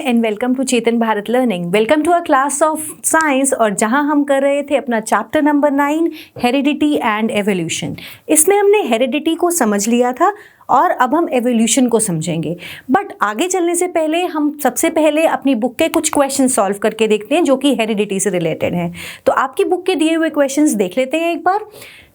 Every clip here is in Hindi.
And welcome to Chetan Bharat learning. Welcome to a class of science और जहां हम कर रहे थे अपना chapter number 9 heredity and evolution. इसमें हमने हेरिडिटी को समझ लिया था और अब हम एवोल्यूशन को समझेंगे। बट आगे चलने से पहले हम सबसे पहले अपनी बुक के कुछ क्वेश्चन सॉल्व करके देखते हैं जो कि हेरिडिटी से रिलेटेड हैं। तो आपकी बुक के दिए हुए क्वेश्चंस देख लेते हैं एक बार।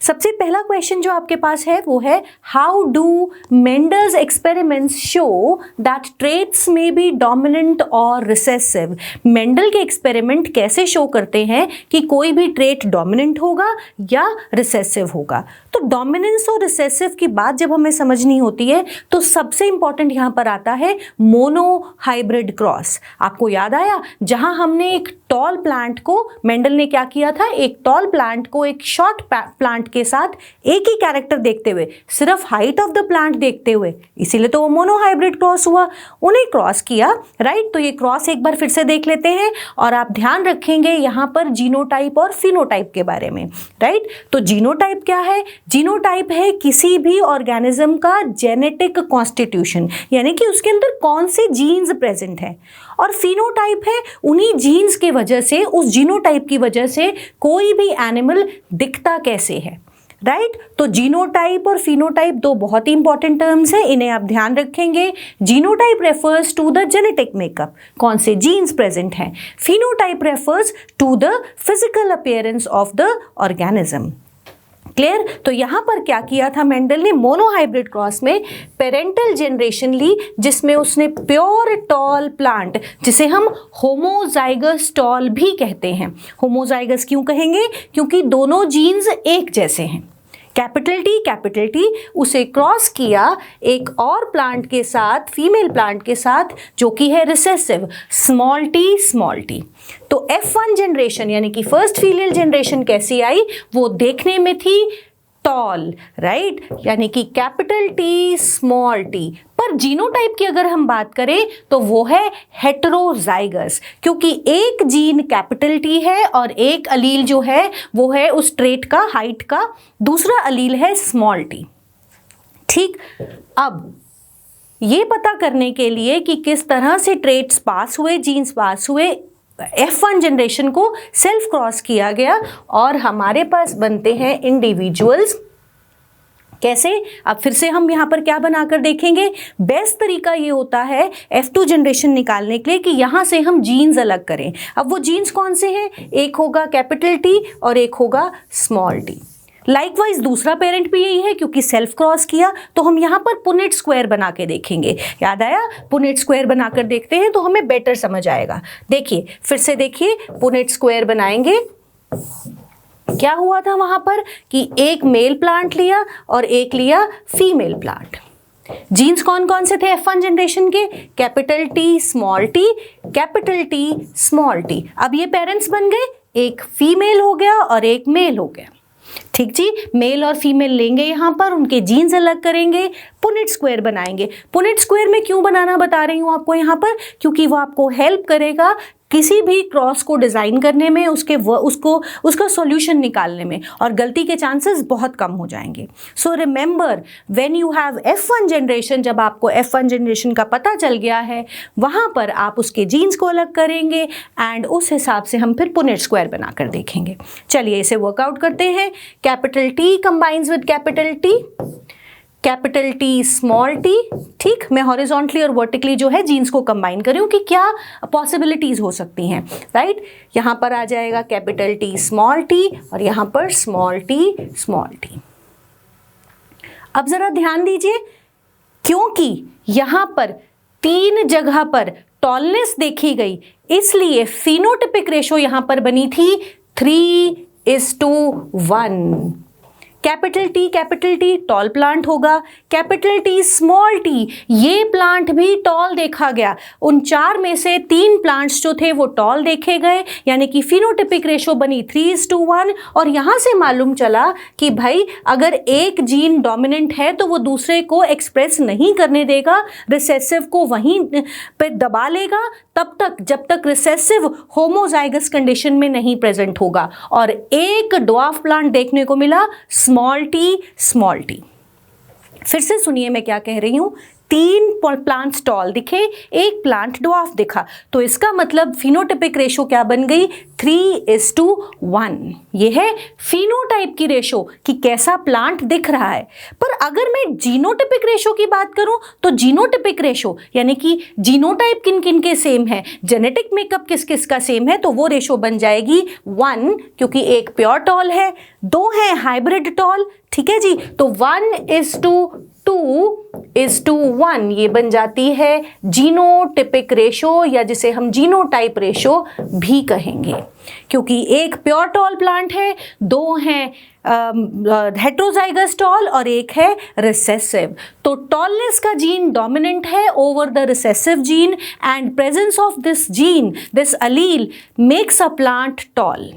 सबसे पहला क्वेश्चन जो आपके पास है वो है how do Mendel's experiments show that traits में बी डोमिनेंट और रिसेसिव। मेंडल के एक्सपेरिमेंट कैसे शो करते हैं कि कोई भी ट्रेट डोमिनेंट होगा या रिसेसिव होगा। तो डोमिनेंस और रिसेसिव की बात जब हमें समझनी होती है तो सबसे इंपॉर्टेंट यहां पर आता है मोनो हाइब्रिड क्रॉस। आपको याद आया जहां हमने एक टॉल प्लांट को, मेंडल ने क्या किया था, एक टॉल प्लांट को एक शॉर्ट प्लांट के साथ एक ही कैरेक्टर देखते हुए, सिर्फ हाइट ऑफ द प्लांट देखते हुए, इसीलिए तो वो मोनो हाइब्रिड क्रॉस हुआ, उन्हें क्रॉस किया, राइट। तो ये क्रॉस एक बार फिर से देख लेते हैं और आप ध्यान रखेंगे यहां पर जीनोटाइप और फिनोटाइप के बारे में, राइट। तो जीनोटाइप क्या है? जीनोटाइप है किसी भी ऑर्गेनिज्म का जेनेटिक कॉन्स्टिट्यूशन, यानी कि उसके अंदर कौन से जीन्स प्रेजेंट है। और फिनोटाइप है उन्हीं जीन्स के वजह से, उस जीनोटाइप की वजह से कोई भी एनिमल दिखता कैसे है, राइट। तो जीनोटाइप और फिनोटाइप दो बहुत ही इंपॉर्टेंट टर्म्स हैं, इन्हें आप ध्यान रखेंगे। Genotype refers to the genetic makeup, कौन से जीन्स प्रेजेंट हैं। Phenotype refers to the physical appearance of the organism. Clear? तो यहां पर क्या किया था मेंडल ने, मोनोहाइब्रिड क्रॉस में पेरेंटल जनरेशन ली जिसमें उसने प्योर टॉल प्लांट, जिसे हम होमोजाइगस टॉल भी कहते हैं। होमोजाइगस क्यों कहेंगे? क्योंकि दोनों जीन्स एक जैसे हैं। कैपिटल टी उसे क्रॉस किया एक और प्लांट के साथ, फीमेल प्लांट के साथ, जो कि है रिसेसिव, स्मॉल टी। तो F1 जनरेशन यानी कि फर्स्ट फीमेल जनरेशन कैसी आई? वो देखने में थी टॉल, राइट, यानी कि कैपिटल टी स्मॉल टी। पर जीनोटाइप की अगर हम बात करें तो वो है हेटेरोजाइगस, क्योंकि एक जीन कैपिटल टी है और एक अलील जो है वो है उस ट्रेट का, हाइट का, दूसरा अलील है स्मॉल टी। ठीक, अब ये पता करने के लिए कि किस तरह से ट्रेट्स पास हुए, जीन्स पास हुए, F1 जनरेशन को सेल्फ क्रॉस किया गया और हमारे पास बनते हैं इंडिविजुअल्स। कैसे? अब फिर से हम यहाँ पर क्या बनाकर देखेंगे। बेस्ट तरीका ये होता है F2 जनरेशन निकालने के लिए कि यहाँ से हम जीन्स अलग करें। अब वो जीन्स कौन से हैं? एक होगा कैपिटल टी और एक होगा स्मॉल टी। लाइकवाइज दूसरा पेरेंट भी यही है, क्योंकि सेल्फ क्रॉस किया। तो हम यहाँ पर पुनेट स्क्वायर बना के देखेंगे। याद आया? पुनेट स्क्वायर बनाकर देखते हैं तो हमें बेटर समझ आएगा। देखिए, फिर से देखिए, पुनेट स्क्वायर बनाएंगे। क्या हुआ था वहां पर कि एक मेल प्लांट लिया और एक लिया फीमेल प्लांट। जीन्स कौन कौन से थे F1 जनरेशन के? Capital T small T, capital T small T. अब ये पेरेंट्स बन गए, एक फीमेल हो गया और एक मेल हो गया। ठीक जी, मेल और फीमेल लेंगे यहां पर, उनके जीन्स अलग करेंगे, पुनेट स्क्वायर बनाएंगे। पुनेट स्क्वायर में क्यों बनाना बता रही हूं आपको यहां पर, क्योंकि वो आपको हेल्प करेगा किसी भी क्रॉस को डिजाइन करने में, उसका सॉल्यूशन निकालने में, और गलती के चांसेस बहुत कम हो जाएंगे। So remember when you have F1 generation, जब आपको F1 जनरेशन का पता चल गया है, वहां पर आप उसके जीन्स को अलग करेंगे एंड उस हिसाब से हम फिर पुनेट स्क्वायर बनाकर देखेंगे। चलिए इसे वर्कआउट करते हैं। Capital T combines with capital T, capital T small T. ठीक, मैं हॉरिजॉन्टली और वर्टिकली जो है जीन्स को कंबाइन कर रही हूँ कि क्या पॉसिबिलिटीज हो सकती हैं, राइट। यहाँ पर आ जाएगा कैपिटल टी स्मॉल टी और यहाँ पर स्मॉल टी। अब जरा ध्यान दीजिए, क्योंकि यहाँ पर 3 जगह पर टॉलनेस देखी गई, इसलिए फिनोटिपिक रेशो यहाँ पर बनी थी 3:1। कैपिटल टी टॉल प्लांट होगा, कैपिटल टी स्मॉल टी, ये प्लांट भी टॉल देखा गया। उन 4 में से 3 प्लांट्स जो थे वो टॉल देखे गए, यानी कि फिनोटिपिक रेशो बनी 3:1। और यहां से मालूम चला कि भाई अगर एक जीन डोमिनेंट है तो वो दूसरे को एक्सप्रेस नहीं करने देगा, रिसेसिव को वहीं पे दबा लेगा तब तक जब तक रिसेसिव होमोजाइगस कंडीशन में नहीं प्रेजेंट होगा। और एक ड्वार्फ प्लांट देखने को मिला, स्मॉल टी। फिर से सुनिए मैं क्या कह रही हूं। 3 प्लांट्स टॉल दिखे, 1 प्लांट ड्वार्फ दिखा, तो इसका मतलब फिनोटाइपिक रेशो क्या बन गई? 3:1। ये है फिनोटाइप की रेशो कि कैसा प्लांट दिख रहा है। पर अगर मैं जीनोटाइपिक रेशो की बात करूं तो जीनोटाइपिक रेशो यानी कि जीनोटाइप किन किन के सेम है, जेनेटिक मेकअप किस किस का सेम है, तो वो रेशो बन जाएगी 1, क्योंकि 1 प्योर टॉल है, 2 है हाइब्रिड टॉल। ठीक है जी, तो 1:2:1 ये बन जाती है जीनोटिपिक रेशो, या जिसे हम जीनोटाइप रेशो भी कहेंगे, क्योंकि 1 प्योर टॉल प्लांट है, 2 हैं हेट्रोजाइगस टॉल और 1 है रिसेसिव। तो टॉलनेस का जीन डोमिनेंट है over the recessive gene, and presence of this gene, this allele makes a plant tall.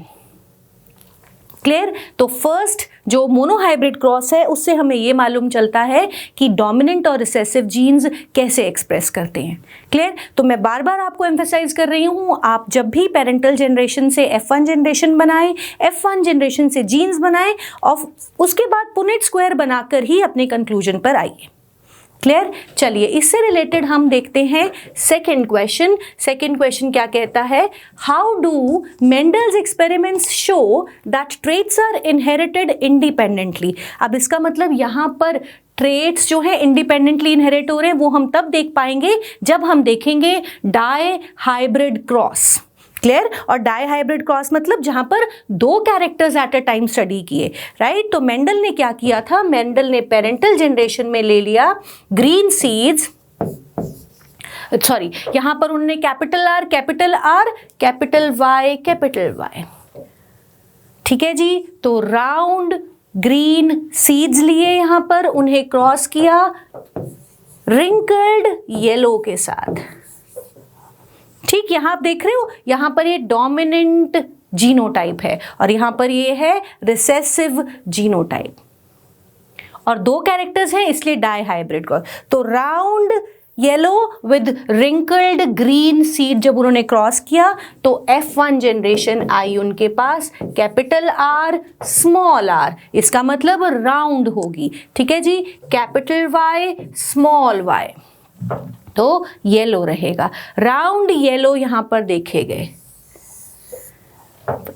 Clear? तो फर्स्ट जो मोनोहाइब्रिड क्रॉस है उससे हमें ये मालूम चलता है कि डोमिनेंट और रिसेसिव जीन्स कैसे एक्सप्रेस करते हैं। क्लियर? तो मैं बार बार आपको एम्फेसाइज कर रही हूँ, आप जब भी पेरेंटल जनरेशन से F1 जनरेशन बनाएं, F1 जनरेशन से जीन्स बनाएं और उसके बाद पुनेट स्क्वायर बनाकर ही अपने कंक्लूजन पर आइए। क्लियर? चलिए इससे रिलेटेड हम देखते हैं सेकेंड क्वेश्चन। सेकेंड क्वेश्चन क्या कहता है? How do Mendel's experiments show that traits are inherited independently. अब इसका मतलब यहाँ पर ट्रेट्स जो है इंडिपेंडेंटली इनहेरिट हो रहे हैं, वो हम तब देख पाएंगे जब हम देखेंगे डाई हाइब्रिड क्रॉस। क्लियर? और डाई हाइब्रिड क्रॉस मतलब जहां पर 2 characters at a time study किए, राइट? तो मेंडल ने क्या किया था? मेंडल ने पेरेंटल जनरेशन में ले लिया ग्रीन सीड्स, सॉरी यहां पर उन्होंने कैपिटल आर, कैपिटल वाई, ठीक है जी। तो राउंड ग्रीन सीड्स लिए, यहां पर उन्हें क्रॉस किया रिंकल्ड येलो के साथ। ठीक, यहां आप देख रहे हो, यहां पर ये डोमिनेंट जीनोटाइप है और यहां पर ये है रिसेसिव जीनोटाइप, और 2 कैरेक्टर्स हैं इसलिए डाई हाइब्रिड क्रॉस। तो round yellow with wrinkled green seed जब उन्होंने क्रॉस किया तो F1 जनरेशन आई उनके पास कैपिटल आर स्मॉल आर, इसका मतलब राउंड होगी। ठीक है जी, कैपिटल वाई स्मॉल वाई, तो येलो रहेगा। राउंड येलो यहां पर देखे गए,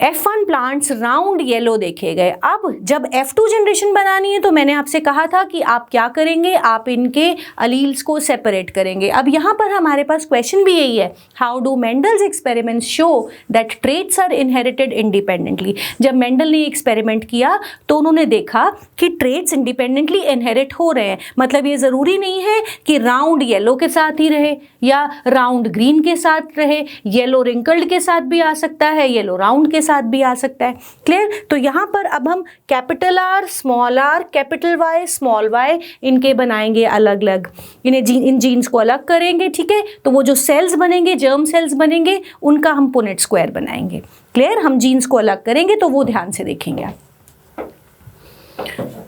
F1 प्लांट्स राउंड येलो देखे गए। अब जब F2 जनरेशन बनानी है तो मैंने आपसे कहा था कि आप क्या करेंगे, आप इनके अलील्स को सेपरेट करेंगे। अब यहाँ पर हमारे पास क्वेश्चन भी यही है, how do Mendel's experiments show that traits are inherited independently. जब मेंडल ने एक्सपेरिमेंट किया तो उन्होंने देखा कि ट्रेट्स इंडिपेंडेंटली इनहेरिट हो रहे हैं। मतलब ये ज़रूरी नहीं है कि राउंड येलो के साथ ही रहे या राउंड ग्रीन के साथ रहे, येलो रिंकल्ड के साथ भी आ सकता है, येलो राउंड के साथ भी आ सकता है। क्लियर? तो यहां पर अब हम capital R small R capital Y small Y इनके बनाएंगे अलग अलग, इन जीन्स को अलग करेंगे। ठीक है, तो वो जो सेल्स बनेंगे, जर्म सेल्स बनेंगे, उनका हम पुनेट स्क्वायर बनाएंगे। क्लियर? हम जीन्स को अलग करेंगे तो वो ध्यान से देखेंगे आप।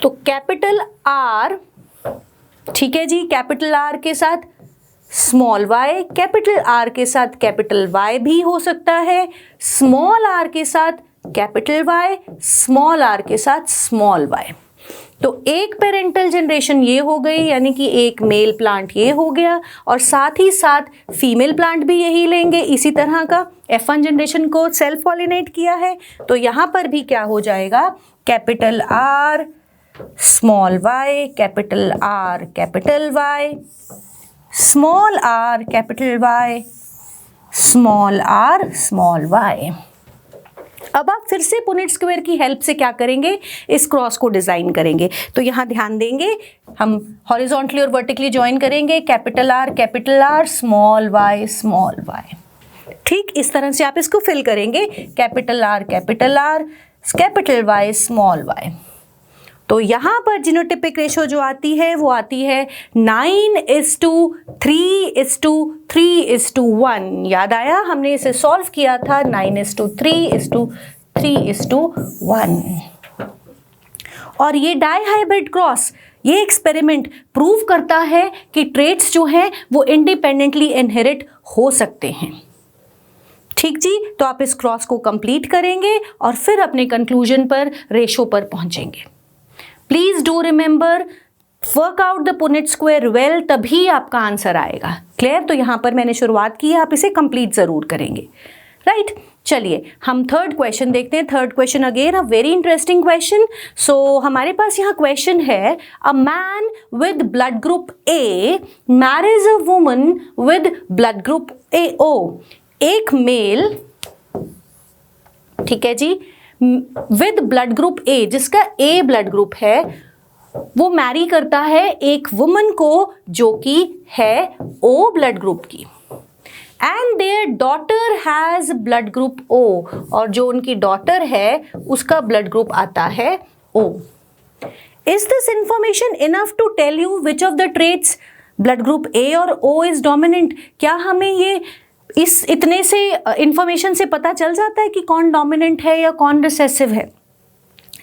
तो कैपिटल आर, ठीक है जी, कैपिटल आर के साथ स्मॉल वाई, कैपिटल आर के साथ कैपिटल वाई भी हो सकता है, स्मॉल आर के साथ कैपिटल वाई, स्मॉल आर के साथ स्मॉल वाई। तो एक पेरेंटल जनरेशन ये हो गई, यानी कि एक मेल प्लांट ये हो गया, और साथ ही साथ फीमेल प्लांट भी यही लेंगे इसी तरह का। F1 जनरेशन को सेल्फ पॉलिनेट किया है, तो यहाँ पर भी क्या हो जाएगा, capital R small Y capital R capital Y, small R capital Y small R small Y. अब आप फिर से पुनेट स्क्वायर की हेल्प से क्या करेंगे, इस क्रॉस को डिजाइन करेंगे। तो यहां ध्यान देंगे, हम हॉरिजॉन्टली और वर्टिकली ज्वाइन करेंगे, capital R small Y small Y. ठीक, इस तरह से आप इसको फिल करेंगे, capital R capital Y small Y. तो यहाँ पर जीनोटिपिक रेशो जो आती है वो आती है 9:3:3:1। याद आया, हमने इसे सॉल्व किया था 9:3:3:1। और ये डाई हाइब्रिड क्रॉस, ये एक्सपेरिमेंट प्रूव करता है कि ट्रेट्स जो हैं वो इंडिपेंडेंटली इनहेरिट हो सकते हैं। ठीक जी, तो आप इस क्रॉस को कंप्लीट करेंगे और फिर अपने कंक्लूजन पर, रेशो पर पहुंचेंगे। Please do remember work out the Punnett square well, तभी आपका आंसर आएगा। क्लियर? तो यहाँ पर मैंने शुरुआत की है, आप इसे कंप्लीट ज़रूर करेंगे। राइट, चलिए हम थर्ड क्वेश्चन देखते हैं। Third question again a very interesting question. So हमारे पास यहाँ क्वेश्चन है, a man with blood group A marriage a woman with blood group A O. एक मेल, ठीक है जी, विद ब्लड ग्रुप ए, जिसका ए ब्लड ग्रुप है, वो मैरी करता है एक वुमन को जो कि है ओ ब्लड ग्रुप की, and their daughter has blood group O, और जो उनकी डॉटर है उसका ब्लड ग्रुप आता है O. Is this information enough to tell you which of the traits blood group A और ओ इज डोमिनेंट? क्या हमें ये इस इतने से इंफॉर्मेशन से पता चल जाता है कि कौन डोमिनेंट है या कौन रिसेसिव है?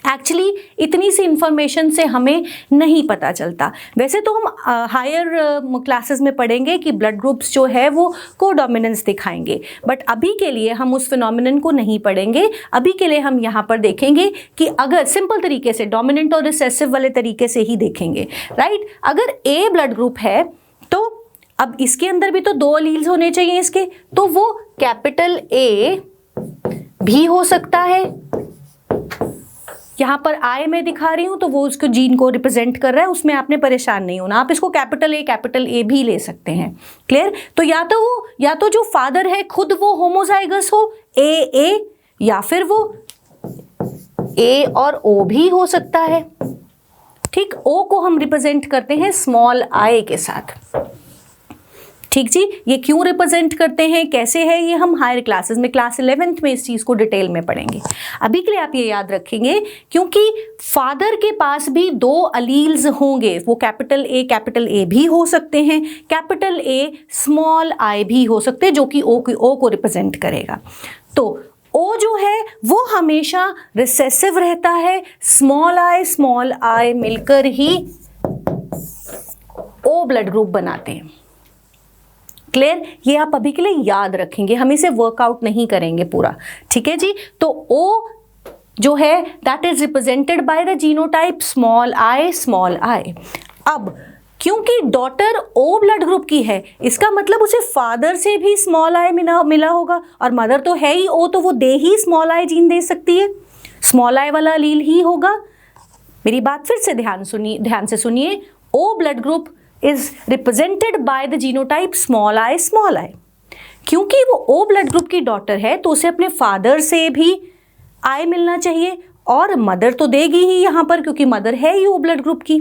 एक्चुअली इतनी सी इंफॉर्मेशन से हमें नहीं पता चलता। वैसे तो हम हायर क्लासेस में पढ़ेंगे कि ब्लड ग्रुप्स जो है वो कोडोमिनेंस दिखाएंगे, बट अभी के लिए हम उस फिनोमिनन को नहीं पढ़ेंगे। अभी के लिए हम यहाँ पर देखेंगे कि अगर सिंपल तरीके से डोमिनेंट और रिसेसिव वाले तरीके से ही देखेंगे। राइट, अगर ए ब्लड ग्रुप है तो अब इसके अंदर भी तो 2 अलील्स होने चाहिए इसके, तो वो कैपिटल ए भी हो सकता है। यहाँ पर आई मैं दिखा रही हूँ तो वो उसको जीन को रिप्रेजेंट कर रहा है, उसमें आपने परेशान नहीं होना, आप इसको कैपिटल ए भी ले सकते हैं। क्लियर? तो या तो जो फादर है खुद वो होमोजाइगस हो ए, या फिर वो ए और ओ भी हो सकता है। ठीक, ओ को हम रिप्रेजेंट करते हैं स्मॉल आई के साथ। ठीक जी, ये क्यों रिप्रेजेंट करते हैं, कैसे है, ये हम हायर क्लासेस में क्लास 11th में इस चीज़ को डिटेल में पढ़ेंगे। अभी के लिए आप ये याद रखेंगे क्योंकि फादर के पास भी 2 अलील्स होंगे, वो कैपिटल ए भी हो सकते हैं, कैपिटल ए स्मॉल आई भी हो सकते हैं, जो कि ओ को रिप्रेजेंट करेगा। तो ओ जो है वो हमेशा रिसेसिव रहता है, स्मॉल आई मिलकर ही ओ ब्लड ग्रुप बनाते हैं। क्लियर? ये आप अभी के लिए याद रखेंगे, हम इसे वर्कआउट नहीं करेंगे पूरा। ठीक है जी, तो ओ जो है that is represented by the genotype small I. अब क्योंकि डॉटर ओ ब्लड ग्रुप की है, इसका मतलब उसे फादर से भी स्मॉल आई मिला होगा, और मदर तो है ही ओ, तो वो दे ही स्मॉल आई जीन दे सकती है, स्मॉल आई वाला अलील ही होगा। मेरी बात फिर से ध्यान से सुनिए, O blood group is represented by the genotype small i। क्योंकि वो O ब्लड ग्रुप की डॉटर है तो उसे अपने फादर से भी I मिलना चाहिए, और मदर तो देगी ही यहाँ पर क्योंकि मदर है ही O ब्लड ग्रुप की।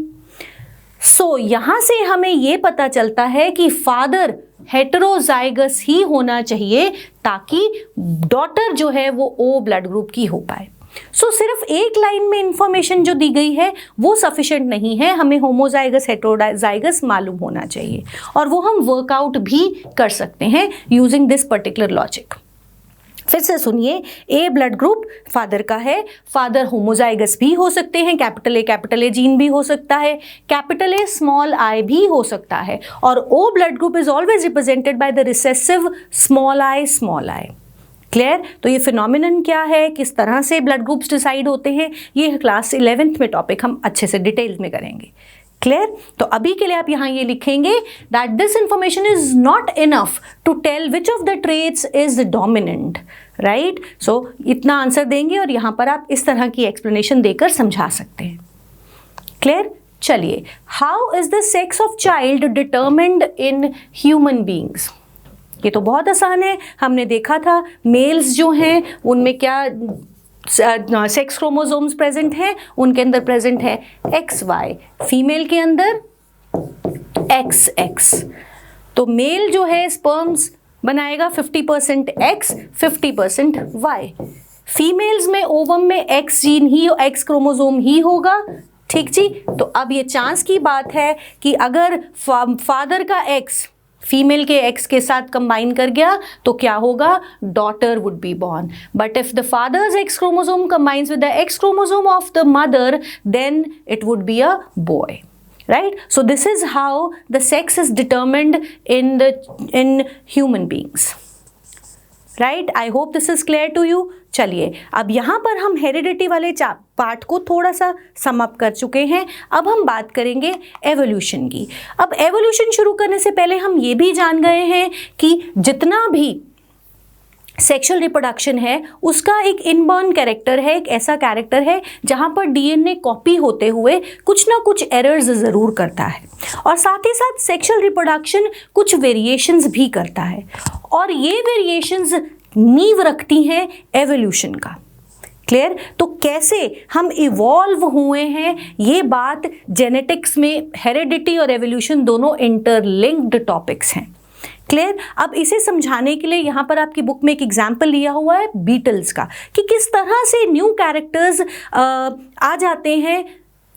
सो यहाँ से हमें ये पता चलता है कि फादर हेटेरोजाइगस ही होना चाहिए ताकि डॉटर जो है वो O ब्लड ग्रुप की हो पाए। सो सिर्फ एक लाइन में इंफॉर्मेशन जो दी गई है वो सफिशिएंट नहीं है, हमें होमोजाइगस हेटेरोजाइगस मालूम होना चाहिए, और वो हम वर्कआउट भी कर सकते हैं यूजिंग दिस पर्टिकुलर लॉजिक। फिर से सुनिए, ए ब्लड ग्रुप फादर का है, फादर होमोजाइगस भी हो सकते हैं, कैपिटल ए जीन भी हो सकता है, कैपिटल ए स्मॉल आई भी हो सकता है, और O blood group is always represented by the recessive small I. Clear? तो ये फिनोमिनन क्या है, किस तरह से ब्लड ग्रुप्स डिसाइड होते हैं, ये क्लास 11th में टॉपिक हम अच्छे से डिटेल्स में करेंगे। क्लियर? तो अभी के लिए आप यहाँ ये लिखेंगे that this information is not enough to tell which of the traits is dominant. Right, so इतना आंसर देंगे और यहाँ पर आप इस तरह की एक्सप्लेनेशन देकर समझा सकते हैं। क्लियर? चलिए, how is the sex of child determined in human beings? ये तो बहुत आसान है, हमने देखा था मेल्स जो हैं उनमें क्या सेक्स क्रोमोसोम्स प्रेजेंट हैं, उनके अंदर प्रेजेंट है XY, फीमेल के अंदर XX। तो मेल जो है स्पर्म्स बनाएगा 50% X 50% Y, फीमेल्स में ओवम में X जीन ही X क्रोमोसोम ही होगा। ठीक जी, तो अब ये चांस की बात है कि अगर फादर का X फीमेल के X के साथ कंबाइन कर गया तो क्या होगा, daughter would be born. But if the father's X chromosome combines with the X chromosome of the mother, then it would be a boy. Right? So this is how the sex is determined in human beings. Right? I hope this is clear to you. चलिए अब यहाँ पर हम हेरिडिटी वाले पार्ट को थोड़ा सा सम अप कर चुके हैं। अब हम बात करेंगे एवोल्यूशन की। अब एवोल्यूशन शुरू करने से पहले हम ये भी जान गए हैं कि जितना भी सेक्सुअल रिप्रोडक्शन है उसका एक इनबॉर्न कैरेक्टर है, एक ऐसा कैरेक्टर है जहाँ पर डीएनए कॉपी होते हुए कुछ ना कुछ एरर्स ज़रूर करता है, और साथ ही साथ सेक्सुअल रिप्रोडक्शन कुछ वेरिएशंस भी करता है, और ये वेरिएशंस नींव रखती हैं एवोल्यूशन का। क्लियर? तो कैसे हम इवॉल्व हुए हैं ये बात जेनेटिक्स में हेरिडिटी और एवोल्यूशन दोनों इंटरलिंक्ड टॉपिक्स हैं। क्लियर? अब इसे समझाने के लिए यहाँ पर आपकी बुक में एक एग्जाम्पल लिया हुआ है बीटल्स का, कि किस तरह से न्यू कैरेक्टर्स आ जाते हैं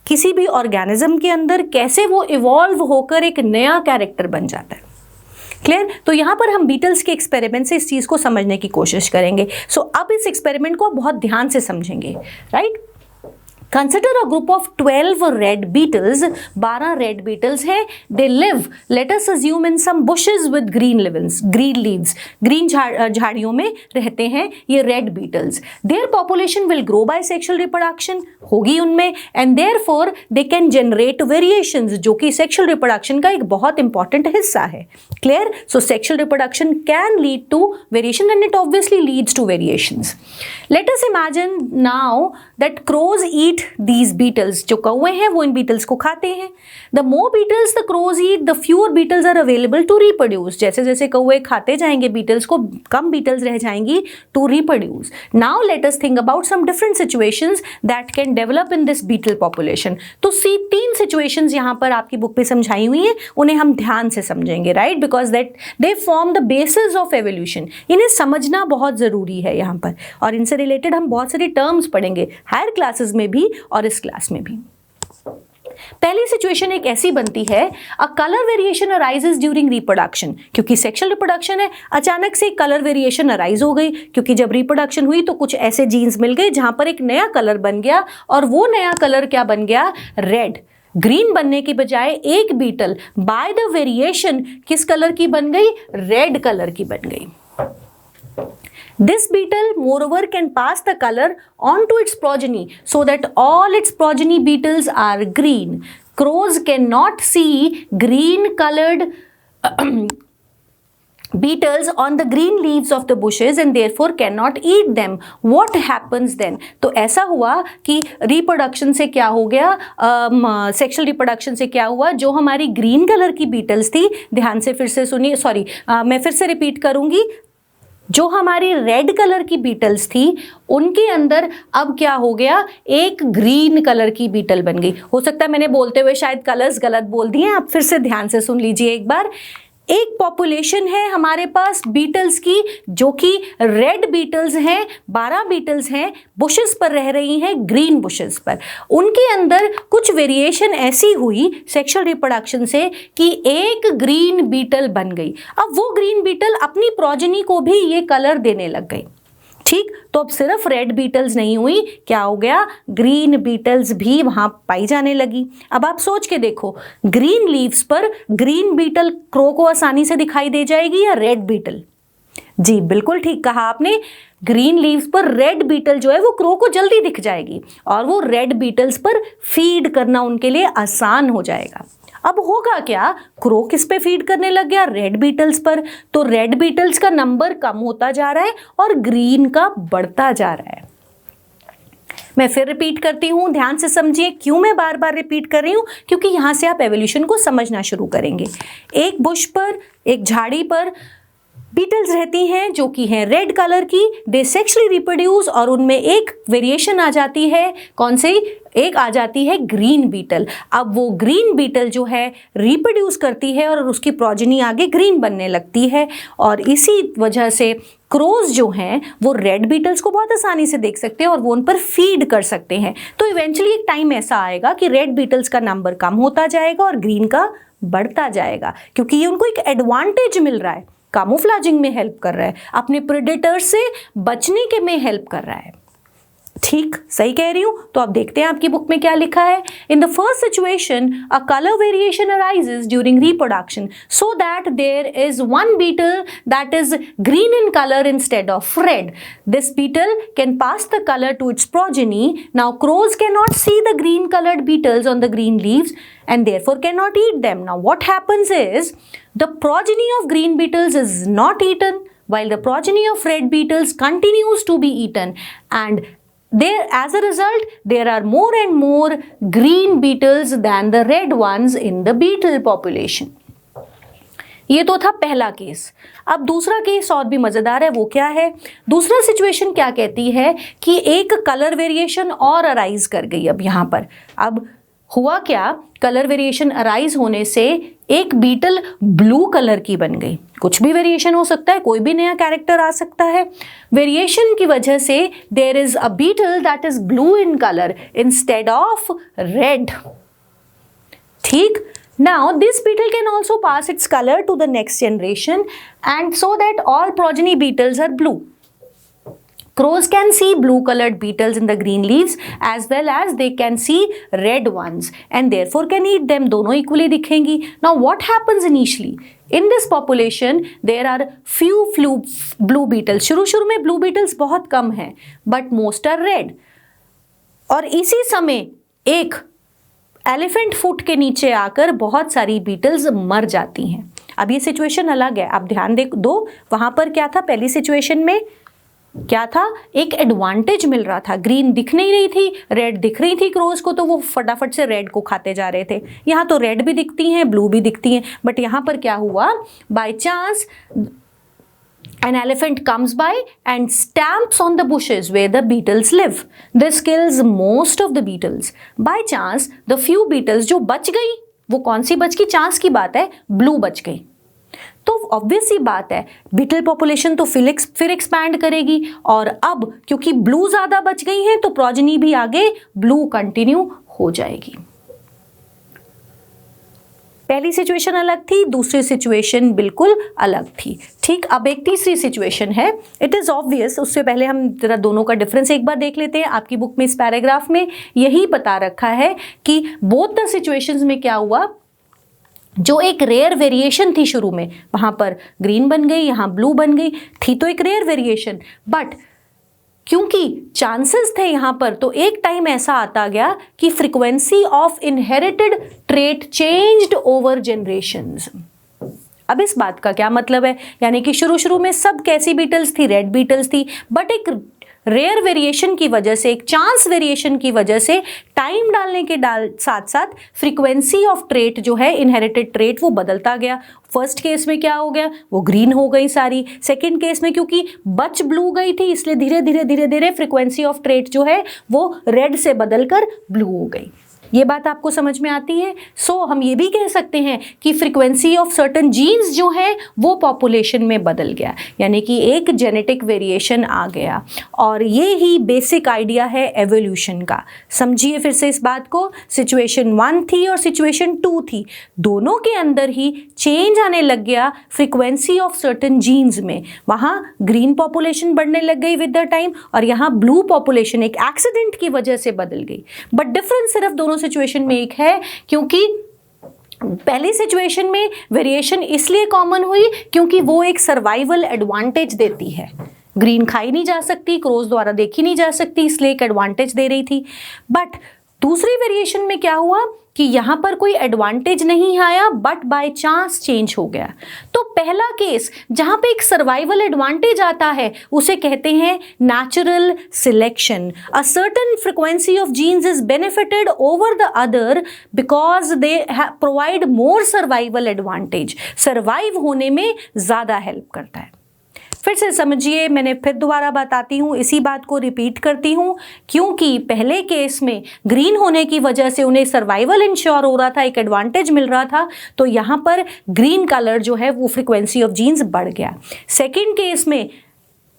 किसी भी ऑर्गेनिज्म के अंदर, कैसे वो इवॉल्व होकर एक नया कैरेक्टर बन जाता है। क्लियर? तो यहाँ पर हम बीटल्स के एक्सपेरिमेंट से इस चीज़ को समझने की कोशिश करेंगे। सो अब इस एक्सपेरिमेंट को बहुत ध्यान से समझेंगे। Right? Consider a group of 12 red beetles, 12 red beetles हैं। They live, let us assume, in some bushes with green leaves, green झाड़ियों में रहते हैं ये red beetles. Their population will grow by sexual reproduction, होगी उनमें, and therefore they can generate variations, जो कि सेक्सुअल रिप्रोडक्शन का एक बहुत इंपॉर्टेंट हिस्सा है। Clear? So sexual reproduction can lead to variation and it obviously leads to variations. Let us imagine now that crows eat these beetles, जो कौवे हैं वो इन बीटल्स को खाते हैं। The more beetles the crows eat, the fewer beetles are available to reproduce. जैसे जैसे कौवे खाते जाएंगे बीटल्स को, कम बीटल्स रह जाएंगी to reproduce. Now let us think about some different situations that can develop in this beetle population. तो 3 situations यहाँ पर आपकी बुक पे समझाई हुई हैं, उन्हें हम ध्यान से समझेंगे, right? Because that they form the basis of evolution. इन्हें समझना बहुत ज़रूरी है यहाँ पर, और इनसे रिलेटेड हम बहुत सारी टर्म्स पढ़ेंगे हायर क्लासेस में भी और इस क्लास में भी। पहली सिचुएशन एक ऐसी बनती है, a colour variation arises during reproduction, क्योंकि सेक्सुअल रिप्रोडक्शन है, अचानक से कलर वेरिएशन अराइज हो गई, क्योंकि जब रिप्रोडक्शन हुई तो कुछ ऐसे जीन्स मिल गए जहां पर एक नया कलर बन गया, और वो नया कलर क्या बन गया? रेड। ग्रीन बनने के बजाय एक बीटल बाय द वेरिएशन किस कलर की बन गई? रेड कलर की बन गई। This beetle moreover can pass the color on to its progeny so that all its progeny beetles are green. Crows cannot see green colored beetles on the green leaves of the bushes and therefore cannot eat them. What happens then? तो ऐसा हुआ कि रिप्रोडक्शन से क्या हो गया, सेक्सुअल रिप्रोडक्शन से क्या हुआ, जो हमारी ग्रीन कलर की बीटल्स थी, ध्यान से फिर से सुनिए, सॉरी मैं फिर से रिपीट करूंगी, जो हमारी रेड कलर की बीटल्स थी उनके अंदर अब क्या हो गया? एक ग्रीन कलर की बीटल बन गई। हो सकता है मैंने बोलते हुए शायद कलर्स गलत बोल दिए, आप फिर से ध्यान से सुन लीजिए एक बार। एक पॉपुलेशन है हमारे पास बीटल्स की, जो कि रेड बीटल्स हैं, 12 बीटल्स हैं, बुशेस पर रह रही हैं, ग्रीन बुशेस पर। उनके अंदर कुछ वेरिएशन ऐसी हुई सेक्सुअल रिप्रोडक्शन से कि एक ग्रीन बीटल बन गई। अब वो ग्रीन बीटल अपनी प्रोजेनी को भी ये कलर देने लग गई। ठीक, तो अब सिर्फ रेड बीटल्स नहीं हुई, क्या हो गया? ग्रीन बीटल्स भी वहां पाई जाने लगी। अब आप सोच के देखो, ग्रीन लीव्स पर ग्रीन बीटल क्रो को आसानी से दिखाई दे जाएगी या रेड बीटल? जी बिल्कुल ठीक कहा आपने, ग्रीन लीव्स पर रेड बीटल जो है वो क्रो को जल्दी दिख जाएगी, और वो रेड बीटल्स पर फीड करना उनके लिए आसान हो जाएगा। अब होगा क्या? क्रो किस पे फीड करने लग गया? रेड बीटल्स पर। तो रेड बीटल्स का नंबर कम होता जा रहा है और ग्रीन का बढ़ता जा रहा है। मैं फिर रिपीट करती हूँ, ध्यान से समझिए। क्यों मैं बार बार रिपीट कर रही हूँ? क्योंकि यहाँ से आप एवोल्यूशन को समझना शुरू करेंगे। एक बुश पर, एक झाड़ी पर बीटल्स रहती हैं जो कि हैं रेड कलर की, दे सेक्सुअली रिप्रोड्यूस, और उनमें एक वेरिएशन आ जाती है, कौन सी? एक आ जाती है ग्रीन बीटल। अब वो ग्रीन बीटल जो है रिप्रोड्यूस करती है और उसकी प्रोजेनी आगे ग्रीन बनने लगती है, और इसी वजह से क्रोज जो हैं वो रेड बीटल्स को बहुत आसानी से देख सकते हैं और वो उन पर फीड कर सकते हैं। तो इवेंचुअली एक टाइम ऐसा आएगा कि रेड बीटल्स का नंबर कम होता जाएगा और ग्रीन का बढ़ता जाएगा, क्योंकि ये उनको एक एडवांटेज मिल रहा है, कामोफ्लाजिंग में हेल्प कर रहा है, अपने प्रेडेटर से बचने के में हेल्प कर रहा है। ठीक, सही कह रही हूं? तो अब देखते हैं आपकी बुक में क्या लिखा है। In the first situation a colour variation arises during reproduction so that there is one beetle that is green in colour instead of red. This beetle can pass the colour to its progeny. Now crows cannot see the green colored beetles on the green leaves and therefore cannot eat them. Now what happens is the progeny of green beetles is not eaten while the progeny of red beetles continues to be eaten, and there, as a result, there are more and more green beetles than the red ones in the beetle population. ये तो था पहला केस. अब दूसरा केस और भी मजेदार है. वो क्या है? दूसरा सिचुएशन क्या कहती है कि एक कलर वेरिएशन और अराइज कर गई. अब यहाँ पर अब हुआ क्या, कलर वेरिएशन अराइज होने से एक बीटल ब्लू कलर की बन गई. कुछ भी वेरिएशन हो सकता है, कोई भी नया कैरेक्टर आ सकता है. वेरिएशन की वजह से there is a beetle that is blue in colour instead of red. ठीक, now this beetle can also pass its color to the next generation and so that all progeny beetles are blue. Crows can see blue colored beetles in the green leaves as well as they can see red ones and therefore can eat them. दोनों equally दिखेंगी. Now what happens initially? In this population there are few blue beetles. शुरू में blue beetles बहुत कम हैं but most are red. और इसी समय एक एलिफेंट फुट के नीचे आकर बहुत सारी बीटल्स मर जाती हैं. अब ये सिचुएशन अलग है, आप ध्यान दो. वहां पर क्या था, पहली सिचुएशन में क्या था, एक एडवांटेज मिल रहा था. ग्रीन दिख नहीं रही थी, रेड दिख रही थी क्रोज को, तो वो फटाफट से रेड को खाते जा रहे थे. यहाँ तो रेड भी दिखती हैं, ब्लू भी दिखती हैं, बट यहाँ पर क्या हुआ, by chance an elephant comes by and stamps on the bushes where the beetles live. This kills most of the beetles. By chance, the few beetles जो बच गई, वो कौन सी बच गई, चांस की बात है, ब्लू बच गई. तो ऑब्वियस सी बात है, बीटल पॉपुलेशन तो फिर एक्सपैंड करेगी. और अब क्योंकि ब्लू ज्यादा बच गई हैं तो प्रोजेनी भी आगे ब्लू कंटिन्यू हो जाएगी. पहली सिचुएशन अलग थी, दूसरी सिचुएशन बिल्कुल अलग थी. ठीक, अब एक तीसरी सिचुएशन है. इट इज ऑब्वियस, उससे पहले हम जरा दोनों का डिफरेंस एक बार देख लेते हैं. आपकी बुक में इस पैराग्राफ में यही बता रखा है कि बोथ द सिचुएशंस में क्या हुआ, जो एक रेयर वेरिएशन थी शुरू में, वहां पर ग्रीन बन गई, यहां ब्लू बन गई, थी तो एक रेयर वेरिएशन, बट क्योंकि चांसेस थे यहां पर, तो एक टाइम ऐसा आता गया कि frequency of inherited trait changed over generations. अब इस बात का क्या मतलब है, यानी कि शुरू में सब कैसी बीटल्स थी, रेड बीटल्स थी, बट एक रेयर वेरिएशन की वजह से, एक चांस वेरिएशन की वजह से टाइम डालने के साथ साथ फ्रीक्वेंसी ऑफ ट्रेट जो है, इनहेरिटेड ट्रेट, वो बदलता गया. फर्स्ट केस में क्या हो गया, वो ग्रीन हो गई सारी. सेकंड केस में क्योंकि बच ब्लू गई थी, इसलिए धीरे धीरे फ्रीक्वेंसी ऑफ ट्रेट जो है वो रेड से बदलकर ब्लू हो गई. ये बात आपको समझ में आती है. सो हम ये भी कह सकते हैं कि फ्रीक्वेंसी ऑफ सर्टन जीन्स जो है वो पॉपुलेशन में बदल गया, यानी कि एक जेनेटिक वेरिएशन आ गया. और ये ही बेसिक आइडिया है एवोल्यूशन का. समझिए फिर से इस बात को. सिचुएशन 1 थी और सिचुएशन 2 थी, दोनों के अंदर ही चेंज आने लग गया फ्रीक्वेंसी ऑफ सर्टन जीन्स में. वहाँ ग्रीन पॉपुलेशन बढ़ने लग गई विद द टाइम, और यहाँ ब्लू पॉपुलेशन एक एक्सीडेंट की वजह से बदल गई. बट डिफरेंस सिर्फ दोनों सिचुएशन में एक है, क्योंकि पहली सिचुएशन में वेरिएशन इसलिए कॉमन हुई क्योंकि वो एक सर्वाइवल एडवांटेज देती है. ग्रीन खाई नहीं जा सकती, क्रोज द्वारा देखी नहीं जा सकती, इसलिए एक एडवांटेज दे रही थी. बट दूसरी वेरिएशन में क्या हुआ कि यहां पर कोई एडवांटेज नहीं आया, बट बाय चांस चेंज हो गया. तो पहला केस जहां पे एक सर्वाइवल एडवांटेज आता है उसे कहते हैं natural selection. A certain frequency of genes is benefited over the other because they provide more survival advantage. Survive होने में ज्यादा हेल्प करता है. फिर से समझिए, मैंने फिर दोबारा बताती हूँ, इसी बात को रिपीट करती हूँ, क्योंकि पहले केस में ग्रीन होने की वजह से उन्हें सर्वाइवल इंश्योर हो रहा था, एक एडवांटेज मिल रहा था, तो यहाँ पर ग्रीन कलर जो है वो फ्रीक्वेंसी ऑफ जीन्स बढ़ गया. सेकेंड केस में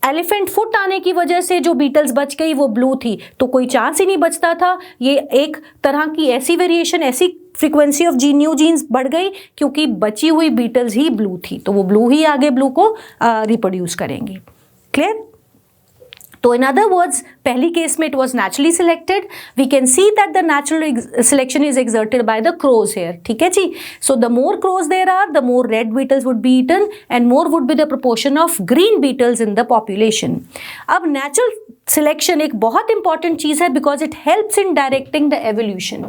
एलिफेंट फुट आने की वजह से जो बीटल्स बच गई वो ब्लू थी, तो कोई चांस ही नहीं बचता था. ये एक तरह की ऐसी वेरिएशन, ऐसी फ्रीक्वेंसी ऑफ न्यू जीन्स बढ़ गई क्योंकि बची हुई बीटल्स ही ब्लू थी, तो वो ब्लू ही आगे ब्लू को रिप्रोड्यूस करेंगे. क्लियर? तो इन अदर वर्ड्स पहली केस में it was naturally selected, we can see that the natural selection is exerted by the crows here, ठीक है जी। So the more crows there are, the more red beetles would be eaten and more would be the proportion of green beetles in the population. अब नेचुरल सिलेक्शन एक बहुत इंपॉर्टेंट चीज है because it helps in directing the evolution,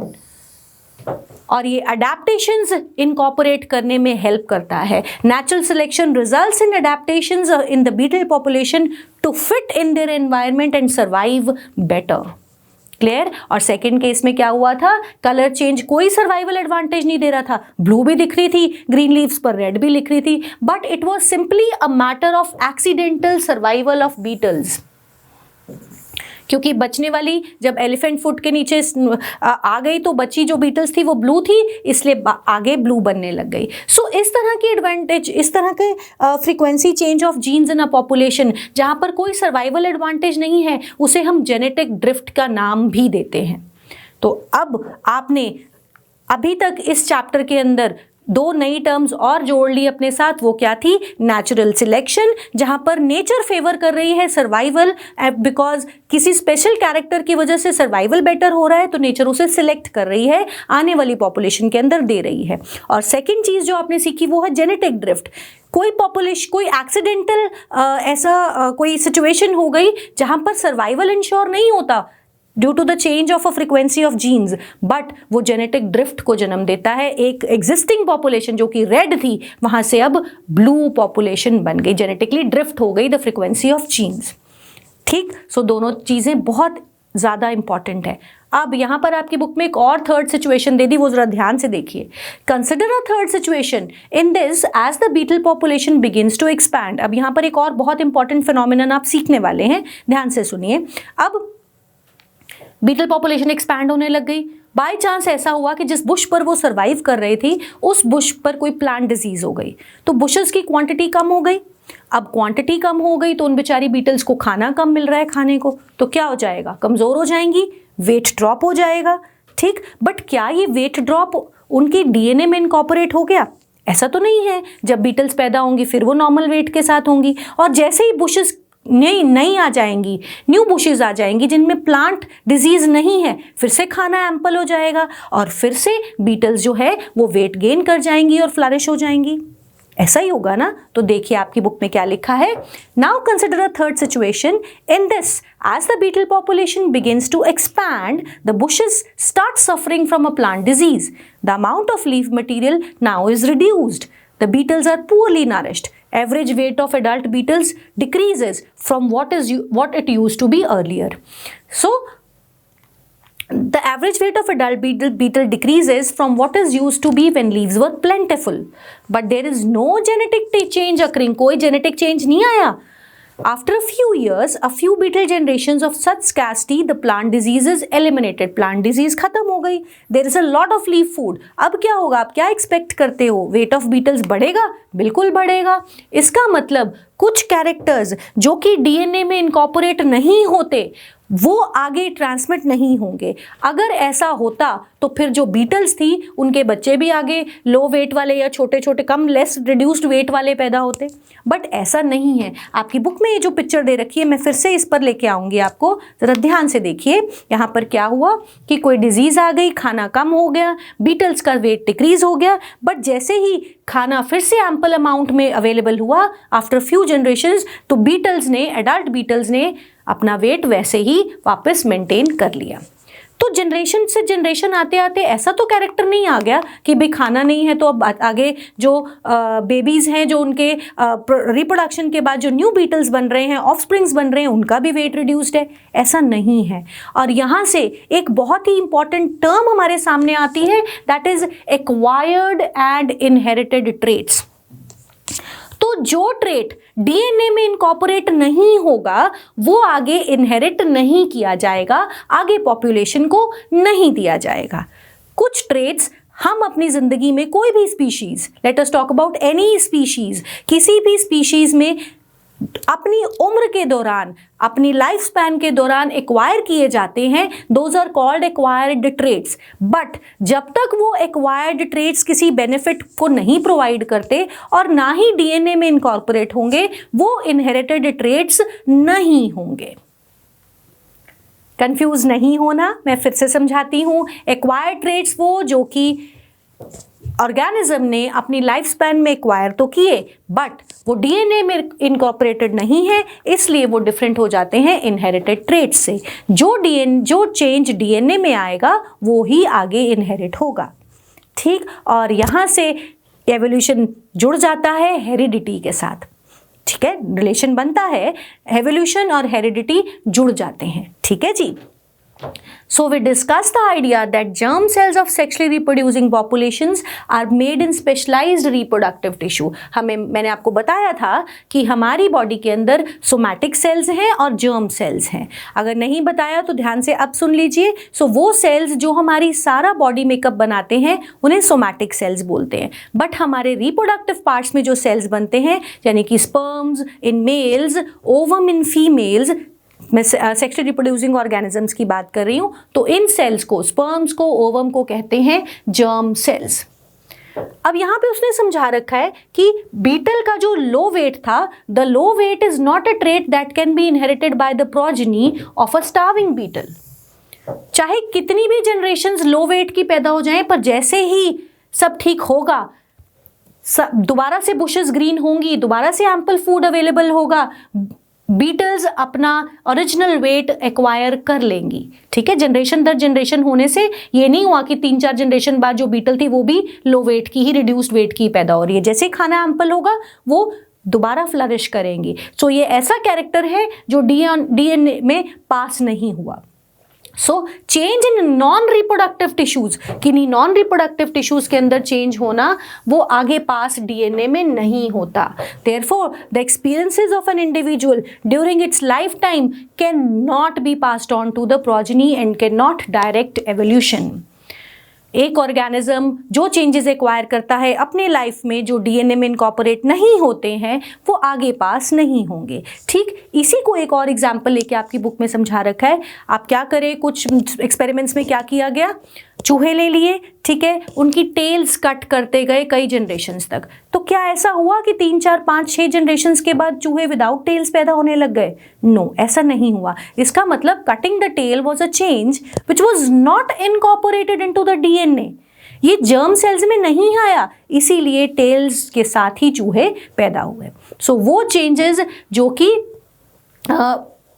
और ये अडेप्टेशंस इनकॉर्पोरेट करने में हेल्प करता है। Natural selection results in adaptations in the beetle population to fit in their environment and survive better. Clear. और सेकंड केस में क्या हुआ था, कलर चेंज कोई सर्वाइवल एडवांटेज नहीं दे रहा था, ब्लू भी दिख रही थी, ग्रीन लीव्स पर रेड भी लिख रही थी, but it was simply a matter of accidental survival of beetles. क्योंकि बचने वाली जब एलिफेंट फुट के नीचे आ गई तो बची जो बीटल्स थी वो ब्लू थी, इसलिए आगे ब्लू बनने लग गई। सो इस तरह की एडवांटेज, इस तरह के frequency change of genes in a population जहाँ पर कोई सर्वाइवल एडवांटेज नहीं है, उसे हम जेनेटिक ड्रिफ्ट का नाम भी देते हैं। तो अब आपने अभी तक इस चैप्टर के अंदर दो नई टर्म्स और जोड़ ली अपने साथ, वो क्या थी, नेचुरल सिलेक्शन, जहां पर नेचर फेवर कर रही है सर्वाइवल, बिकॉज किसी स्पेशल कैरेक्टर की वजह से सर्वाइवल बेटर हो रहा है तो नेचर उसे सिलेक्ट कर रही है, आने वाली पॉपुलेशन के अंदर दे रही है। और सेकेंड चीज जो आपने सीखी वो है जेनेटिक ड्रिफ्ट। कोई पॉपुलेशन, कोई एक्सीडेंटल ऐसा कोई सिचुएशन हो गई जहां पर सर्वाइवल इंश्योर नहीं होता due to the change of a frequency of genes, but वो जेनेटिक ड्रिफ्ट को जन्म देता है। एक एग्जिस्टिंग पॉपुलेशन जो कि रेड थी वहां से अब ब्लू पॉपुलेशन बन गई, जेनेटिकली ड्रिफ्ट हो गई द फ्रीक्वेंसी ऑफ जीन्स। ठीक। सो दोनों चीजें बहुत ज्यादा इंपॉर्टेंट है। अब यहां पर आपकी बुक में एक और थर्ड सिचुएशन दे दी, वो जरा ध्यान से देखिए। Consider a third situation in this as the beetle population begins to expand. अब यहां पर एक और बहुत इंपॉर्टेंट फिनोमिनन आप सीखने वाले हैं, ध्यान से सुनिए। अब बीटल पॉपुलेशन एक्सपैंड होने लग गई। बाय चांस ऐसा हुआ कि जिस बुश पर वो सर्वाइव कर रही थी उस बुश पर कोई प्लांट डिजीज हो गई, तो बुशेस की क्वांटिटी कम हो गई। अब क्वांटिटी कम हो गई तो उन बेचारी बीटल्स को खाना कम मिल रहा है खाने को, तो क्या हो जाएगा, कमजोर हो जाएंगी, वेट ड्रॉप हो जाएगा। ठीक। बट क्या ये वेट ड्रॉप उनकी डीएनए में इनकॉर्पोरेट हो गया? ऐसा तो नहीं है। जब बीटल्स पैदा होंगी फिर वो नॉर्मल वेट के साथ होंगी, और जैसे ही बुशेस नई आ जाएंगी, न्यू बुशेस आ जाएंगी जिनमें प्लांट डिजीज नहीं है, फिर से खाना एम्पल हो जाएगा और फिर से बीटल्स जो है वो वेट गेन कर जाएंगी और फ्लरिश हो जाएंगी। ऐसा ही होगा ना। तो देखिए आपकी बुक में क्या लिखा है। Now consider a third situation in this as the beetle population begins to expand the bushes start suffering from a plant disease, the amount of leaf material now is reduced, the beetles are poorly nourished, average weight of adult beetles decreases from what it used to be earlier. So the average weight of adult beetle decreases from what is used to be when leaves were plentiful, but there is no genetic change occurring. कोई genetic change नहीं आया। After a few years, a few beetle generations of such scarcity, the plant disease is eliminated. Plant disease खत्म हो गई। There is a lot of leaf food. अब क्या होगा, आप क्या एक्सपेक्ट करते हो, वेट ऑफ बीटल्स बढ़ेगा? बिल्कुल बढ़ेगा। इसका मतलब कुछ कैरेक्टर्स जो कि डीएनए में इनकॉर्पोरेट नहीं होते वो आगे ट्रांसमिट नहीं होंगे। अगर ऐसा होता तो फिर जो बीटल्स थी उनके बच्चे भी आगे लो वेट वाले या छोटे छोटे कम लेस रिड्यूस्ड वेट वाले पैदा होते, बट ऐसा नहीं है। आपकी बुक में ये जो पिक्चर दे रखी है मैं फिर से इस पर लेके आऊँगी आपको, ज़रा ध्यान से देखिए। यहाँ पर क्या हुआ कि कोई डिजीज़ आ गई, खाना कम हो गया, बीटल्स का वेट डिक्रीज हो गया, बट जैसे ही खाना फिर से एम्पल अमाउंट में अवेलेबल हुआ आफ्टर फ्यू जनरेशंस, तो बीटल्स ने, एडल्ट बीटल्स ने अपना वेट वैसे ही वापस मेंटेन कर लिया। तो जनरेशन से जनरेशन आते आते ऐसा तो कैरेक्टर नहीं आ गया कि भाई खाना नहीं है तो अब आगे जो बेबीज़ हैं, जो उनके रिप्रोडक्शन के बाद जो न्यू बीटल्स बन रहे हैं, ऑफस्प्रिंग्स बन रहे हैं, उनका भी वेट रिड्यूस्ड है, ऐसा नहीं है। और यहाँ से एक बहुत ही इंपॉर्टेंट टर्म हमारे सामने आती है, that is acquired and inherited traits. तो जो ट्रेट डीएनए में इनकॉर्पोरेट नहीं होगा वो आगे इनहेरिट नहीं किया जाएगा, आगे पॉपुलेशन को नहीं दिया जाएगा। कुछ ट्रेट्स हम अपनी जिंदगी में, कोई भी species, let us talk about any species, किसी भी स्पीशीज में अपनी उम्र के दौरान, अपनी लाइफ स्पैन के दौरान एक्वायर किए जाते हैं, those are called acquired traits. But जब तक वो एक्वायर्ड ट्रेट्स किसी बेनिफिट को नहीं प्रोवाइड करते और ना ही डीएनए में इनकॉर्पोरेट होंगे, वो इनहेरिटेड ट्रेट्स नहीं होंगे। कंफ्यूज नहीं होना, मैं फिर से समझाती हूँ। एक्वायर्ड ट्रेट्स वो जो कि ऑर्गेनिज्म ने अपनी लाइफ स्पैन में एक्वायर तो किए, बट वो डीएनए में इनकॉर्पोरेटेड नहीं है, इसलिए वो डिफरेंट हो जाते हैं इनहेरिटेड ट्रेट्स से। जो चेंज डीएनए में आएगा वो ही आगे इनहेरिट होगा, ठीक। और यहाँ से एवोल्यूशन जुड़ जाता है हेरिडिटी के साथ, ठीक है, रिलेशन बनता है, एवोल्यूशन और हेरिडिटी जुड़ जाते हैं, ठीक है जी। So we discussed the idea that germ cells of sexually reproducing populations are made in specialized reproductive tissue. मैंने आपको बताया था कि हमारी बॉडी के अंदर सोमैटिक सेल्स हैं और जर्म सेल्स हैं। अगर नहीं बताया तो ध्यान से अब सुन लीजिए। सो वो सेल्स जो हमारी सारा बॉडी मेकअप बनाते हैं उन्हें सोमैटिक सेल्स बोलते हैं, बट हमारे रिप्रोडक्टिव पार्ट्स में जो सेल्स बनते हैं, यानी कि sperms in males, ovum in females, मैं सेक्सुअली रिप्रोड्यूसिंग ऑर्गेनिजम्स की बात कर रही हूँ, तो इन सेल्स को, स्पर्म्स को, ओवम को कहते हैं जर्म सेल्स। अब यहाँ पे उसने समझा रखा है कि बीटल का जो लो वेट था, the low weight is not a trait that can be inherited by the progeny of a starving beetle. चाहे कितनी भी जनरेशंस लो वेट की पैदा हो जाएं, पर जैसे ही सब ठीक होगा, दोबारा से बुशेस ग्रीन होंगी, दोबारा से एम्पल फूड अवेलेबल होगा, बीटल्स अपना ओरिजिनल वेट एक्वायर कर लेंगी, ठीक है। जनरेशन दर जनरेशन होने से ये नहीं हुआ कि 3-4 जनरेशन बाद जो बीटल थी वो भी लो वेट की ही, रिड्यूस्ड वेट की पैदा हो रही है। जैसे खाना एम्पल होगा वो दोबारा फ्लरिश करेंगी। सो ये ऐसा कैरेक्टर है जो डीएनए में पास नहीं हुआ। So change in non reproductive tissues, किन्हीं नॉन रिप्रोडक्टिव टिश्यूज के अंदर चेंज होना वो आगे पास डीएनए में नहीं होता। Therefore the experiences of an individual during its life time can not be passed on to the progeny and can not direct evolution. एक ऑर्गेनिज्म जो चेंजेस एक्वायर करता है अपने लाइफ में, जो डीएनए में इनकॉर्पोरेट नहीं होते हैं, वो आगे पास नहीं होंगे, ठीक। इसी को एक और एग्जांपल लेके आपकी बुक में समझा रखा है। आप क्या करें, कुछ एक्सपेरिमेंट्स में क्या किया गया, चूहे ले लिए, ठीक है, उनकी टेल्स कट करते गए कई जनरेशन्स तक। तो क्या ऐसा हुआ कि 3, 4, 5, 6 जनरेशन्स के बाद चूहे विदाउट टेल्स पैदा होने लग गए? नो, ऐसा नहीं हुआ। इसका मतलब cutting the tail was a change which was not incorporated into the DNA. ये जर्म सेल्स में नहीं आया, इसीलिए टेल्स के साथ ही चूहे पैदा हुए। सो वो चेंजेस जो कि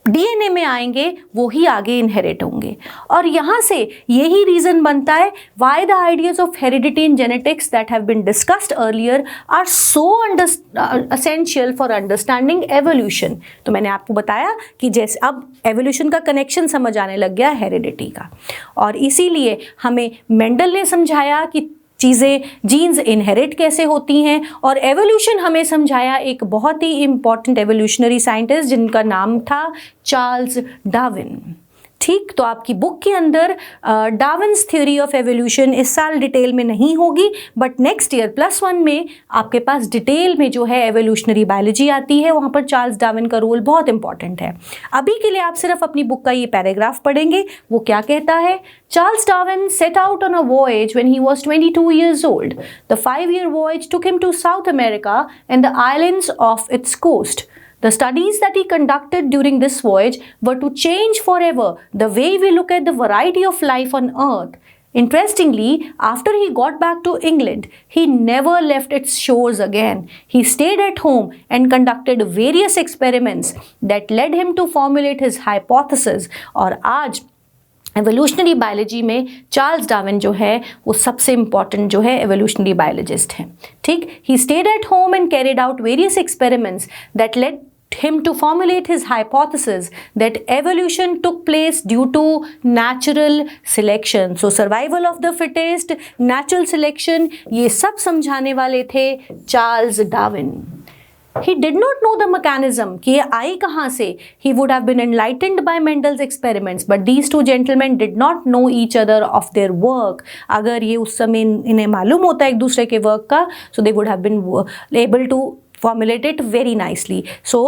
डीएनए में आएंगे वो ही आगे इनहेरिट होंगे। और यहाँ से यही रीज़न बनता है why the ideas of heredity in genetics that have been discussed earlier are so essential for understanding evolution. तो मैंने आपको बताया कि जैसे अब एवोल्यूशन का कनेक्शन समझ आने लग गया हेरिडिटी का, और इसीलिए हमें मेंडल ने समझाया कि चीज़ें, जीन्स इनहेरिट कैसे होती हैं, और एवोल्यूशन हमें समझाया एक बहुत ही इंपॉर्टेंट एवोल्यूशनरी साइंटिस्ट जिनका नाम था चार्ल्स डार्विन, ठीक। तो आपकी बुक के अंदर डार्विन्स थ्योरी ऑफ एवोल्यूशन इस साल डिटेल में नहीं होगी, बट नेक्स्ट ईयर +1 में आपके पास डिटेल में जो है एवोल्यूशनरी बायोलॉजी आती है, वहाँ पर चार्ल्स डार्विन का रोल बहुत इंपॉर्टेंट है। अभी के लिए आप सिर्फ अपनी बुक का ये पैराग्राफ पढ़ेंगे। वो क्या कहता है, Charles Darwin set out on a voyage when he was 22 years old. The 5-year voyage took him to South America and the islands off its coast. The studies that he conducted during this voyage were to change forever the way we look at the variety of life on Earth. Interestingly, after he got back to England, he never left its shores again. He stayed at home and conducted various experiments that led him to formulate his hypothesis. और आज एवोल्यूशनरी बायोलॉजी में चार्ल्स डार्विन जो है वो सबसे इंपॉर्टेंट जो है एवोल्यूशनरी बायोलॉजिस्ट हैं, ठीक। He stayed at home and carried out various experiments that led him to formulate his hypothesis that evolution took place due to natural selection. So survival of the fittest, natural selection, ये सब समझाने वाले थे Charles Darwin. He did not know the mechanism कि ये आई कहाँ से। He would have been enlightened by Mendel's experiments, but these two gentlemen did not know each other of their work. अगर ये उस समय इन्हें मालूम होता है एक दूसरे के वर्क का, so they would have been able to formulated very nicely. So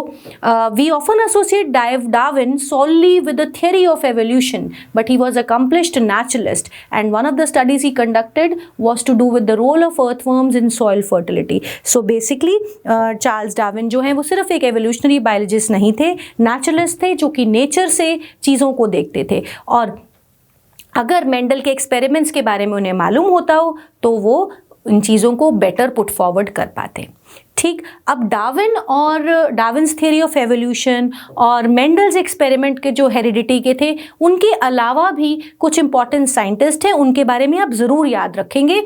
we often associate Darwin solely with the theory of evolution, but he was accomplished naturalist, and one of the studies he conducted was to do with the role of earthworms in soil fertility. So basically Charles Darwin जो हैं वो सिर्फ एक एवोल्यूशनरी बायोलॉजिस्ट नहीं थे, नेचुरलिस्ट थे जो कि नेचर से चीज़ों को देखते थे, और अगर मेंडल के एक्सपेरिमेंट्स के बारे में उन्हें मालूम होता हो तो वो इन चीज़ों को बेटर पुट फॉरवर्ड कर पाते। ठीक, अब डार्विन और डार्विन्स थियरी ऑफ एवोल्यूशन और मेंडल्स एक्सपेरिमेंट के जो हेरिडिटी के थे, उनके अलावा भी कुछ इंपॉर्टेंट साइंटिस्ट हैं, उनके बारे में आप ज़रूर याद रखेंगे।